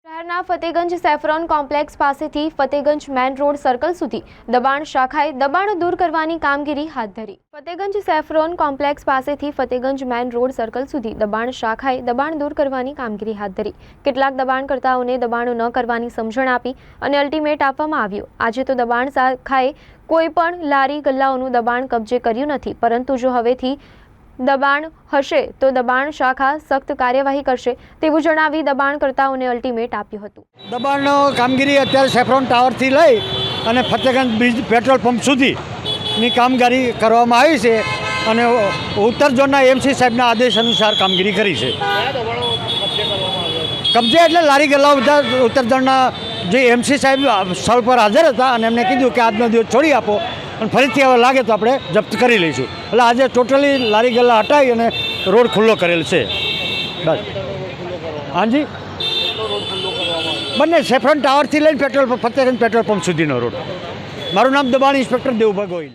શહેરના Fatehganj saffron complex પાસેથી Fatehganj main road circle સુધી દબાણ શાખાએ દબાણ દૂર કરવાની કામગીરી હાથ ધરી। ફતેગંજ સેફ્રોન કોમ્પ્લેક્સ પાસેથી ફતેગંજ મેન રોડ સર્કલ સુધી દબાણ શાખાએ દબાણ દૂર કરવાની કામગીરી હાથ ધરી। કેટલાક દબાણકર્તાઓને દબાણો ન કરવાની સમજણ આપી અને અલ્ટિમેટ આપવામાં આવ્યો। આજે તો દબાણ શાખાએ કોઈ પણ લારી ગલ્લાઓનું દબાણ કબજે કર્યું નથી, પરંતુ જો હવેથી દબાણ હશે તો દબાણ શાખા સખ્ત કાર્યવાહી કરશે તેવું જણાવી દબાણકર્તાઓને અલ્ટિમેટ આપ્યું હતું। દબાણનો કામગીરી અત્યારે સેફ્રોન ટાવરથી લઈ અને ફતેગંજ બીજ પેટ્રોલ પંપ સુધીની કામગીરી કરવામાં આવી છે અને ઉત્તર ઝોનના એમસી સાહેબના આદેશ અનુસાર કામગીરી કરી છે। કબજે એટલે લારી ગલ્લાઓ બધા ઉત્તર ઝોનના જે એમસી સાહેબ સ્થળ પર હાજર હતા અને એમને કીધું કે આજનો દિવસ છોડી આપો અને ફરીથી હવે લાગે તો આપણે જપ્ત કરી લઈશું। એટલે આજે ટોટલી લારી ગલ્લા હટાવી અને રોડ ખુલ્લો કરેલ છે। બસ હાજી, બંને સેફ્રોન ટાવરથી લઈને ફતેગંજ પેટ્રોલ પંપ સુધીનો રોડ। મારું નામ દબાણ ઇન્સ્પેક્ટર દેવુભા ગોહિલ।